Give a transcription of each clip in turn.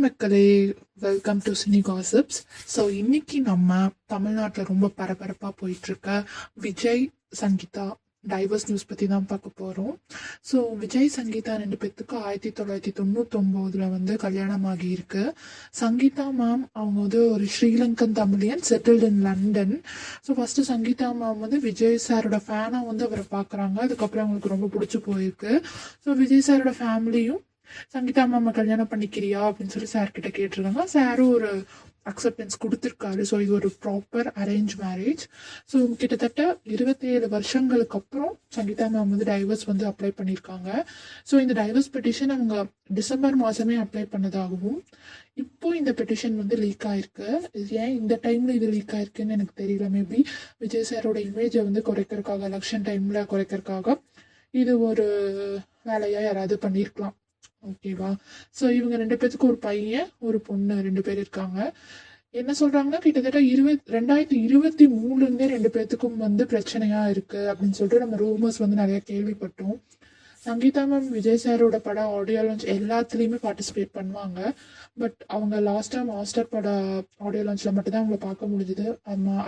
மக்களே, welcome to cine gossips. So இன்னைக்கு நம்ம தமிழ்நாட்டில் ரொம்ப பரபரப்பாக போயிட்டுருக்க விஜய் சங்கீதா டைவர்ஸ் நியூஸ் பற்றி தான் பார்க்க போகிறோம். ஸோ விஜய் சங்கீதா 2 பேத்துக்கு 1999 வந்து கல்யாணம் ஆகியிருக்கு. சங்கீதா மேம் அவங்க வந்து ஒரு Sri Lankan Tamilian settled in London. So first Sangeetha ma'am வந்து விஜய் சாரோட ஃபேனாக வந்து அவரை பார்க்குறாங்க. அதுக்கப்புறம் அவங்களுக்கு ரொம்ப பிடிச்சி போயிருக்கு. ஸோ விஜய் சாரோட ஃபேமிலியும் சங்கீதா மாமா கல்யாணம் பண்ணிக்கிறியா அப்படின்னு சொல்லி சார் கிட்ட கேட்டிருக்காங்க. சாரும் ஒரு அக்செப்டன்ஸ் கொடுத்துருக்காரு. ஸோ இது ஒரு ப்ராப்பர் அரேஞ்ச் மேரேஜ். ஸோ கிட்டத்தட்ட 27 வருஷங்களுக்கு அப்புறம் சங்கீதா மேம் வந்து டைவர்ஸ் வந்து அப்ளை பண்ணியிருக்காங்க. ஸோ இந்த டைவர்ஸ் பெட்டிஷன் அவங்க டிசம்பர் மாதமே அப்ளை பண்ணதாகவும் இப்போ இந்த பெட்டிஷன் வந்து லீக் ஆயிருக்கு. இது ஏன் இந்த டைம்ல இது லீக் ஆயிருக்குன்னு எனக்கு தெரியல. மேபி விஜய் சாரோட இமேஜை வந்து குறைக்கிறதுக்காக, எலெக்ஷன் டைம்ல குறைக்கிறதுக்காக இது ஒரு வேலையா யாராவது பண்ணியிருக்கலாம். ஓகேவா? ஸோ இவங்க 2 பேத்துக்கு ஒரு பையன் ஒரு பொண்ணு 2 பேர் இருக்காங்க. என்ன சொல்றாங்கன்னா கிட்டத்தட்ட 2023 2 பேத்துக்கும் வந்து பிரச்சனையா இருக்கு அப்படின்னு சொல்லிட்டு நம்ம ரூமர்ஸ் வந்து நிறைய கேள்விப்பட்டோம். சங்கீதா மேம் விஜய் சாரோட படம் ஆடியோ லான்ச் எல்லாத்துலேயுமே பார்ட்டிசிபேட் பண்ணுவாங்க. பட் அவங்க லாஸ்ட்டாக மாஸ்டர் பட ஆடியோ லான்ச்சில் மட்டும்தான் அவங்கள பார்க்க முடிஞ்சுது.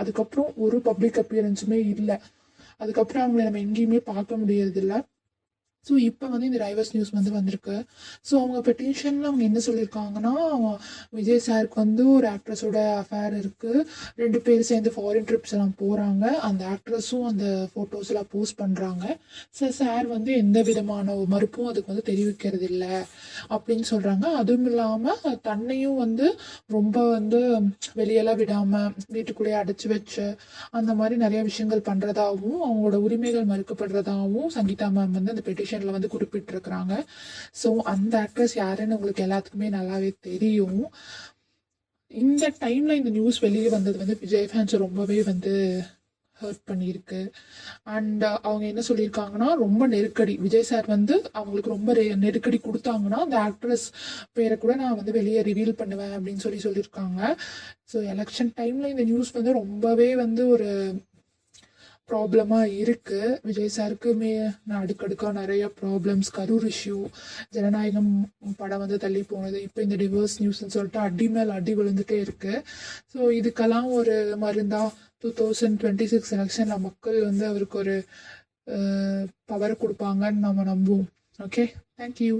அதுக்கப்புறம் ஒரு பப்ளிக் அப்பியரன்ஸுமே இல்லை. அதுக்கப்புறம் அவங்கள நம்ம எங்கேயுமே பார்க்க முடியறதில்ல. ஸோ இப்போ வந்து இந்த டைவர்ஸ் நியூஸ் வந்து வந்திருக்கு. ஸோ அவங்க பெட்டிஷனில் அவங்க என்ன சொல்லியிருக்காங்கன்னா, விஜய் சாருக்கு வந்து ஒரு ஆக்ட்ரஸோட அஃபேர் இருக்குது. 2 பேர் சேர்ந்து ஃபாரின் ட்ரிப்ஸ் எல்லாம் போகிறாங்க. அந்த ஆக்ட்ரஸும் அந்த ஃபோட்டோஸ் எல்லாம் போஸ்ட் பண்ணுறாங்க. ஸோ சார் வந்து எந்த விதமான மறுப்பும் அதுக்கு வந்து தெரிவிக்கிறது இல்லை அப்படின்னு சொல்கிறாங்க. அதுவும் இல்லாமல் தன்னையும் வந்து ரொம்ப வந்து வெளியெல்லாம் விடாமல் வீட்டுக்குள்ளேயே அடைச்சி வச்சு அந்த மாதிரி நிறைய விஷயங்கள் பண்ணுறதாகவும் அவங்களோட உரிமைகள் மறுக்கப்படுறதாகவும் சங்கீதா மேம் வந்து அந்த பெட்டிஷன் வந்து குறிப்பிட்டிருக்கிறாங்க. ஸோ அந்த ஆக்ட்ரஸ் யாருன்னு உங்களுக்கு எல்லாத்துக்குமே நல்லாவே தெரியும். இந்த டைம்ல இந்த நியூஸ் வெளியே வந்தது வந்து விஜய் ஃபேன்ஸ் ரொம்பவே வந்து ஹர்ட் பண்ணியிருக்கு. அண்ட் அவங்க என்ன சொல்லியிருக்காங்கன்னா, ரொம்ப நெருக்கடி விஜய் சார் வந்து அவங்களுக்கு ரொம்ப நெருக்கடி கொடுத்தாங்கன்னா அந்த ஆக்ட்ரஸ் பேரை கூட நான் வந்து வெளியே ரிவீல் பண்ணுவேன் அப்படின்னு சொல்லியிருக்காங்க. ஸோ எலெக்ஷன் டைம்ல இந்த நியூஸ் வந்து ரொம்பவே வந்து ஒரு ப்ராப்ளமாக இருக்குது. விஜய் சாருக்குமே அடுக்கடுக்காக நிறைய ப்ராப்ளம்ஸ், கரூர் இஷ்யூ, ஜனநாயகம் படம் வந்து தள்ளி போனது, இப்போ இந்த டிவோர்ஸ் நியூஸ்ன்னு சொல்லிட்டு அடி மேல் அடி விழுந்துட்டே இருக்குது. ஸோ இதுக்கெல்லாம் ஒரு மருந்தா 2026 எலெக்ஷனில் மக்கள் வந்து அவருக்கு ஒரு பவர் கொடுப்பாங்கன்னு நம்ம நம்புவோம். Okay, thank you.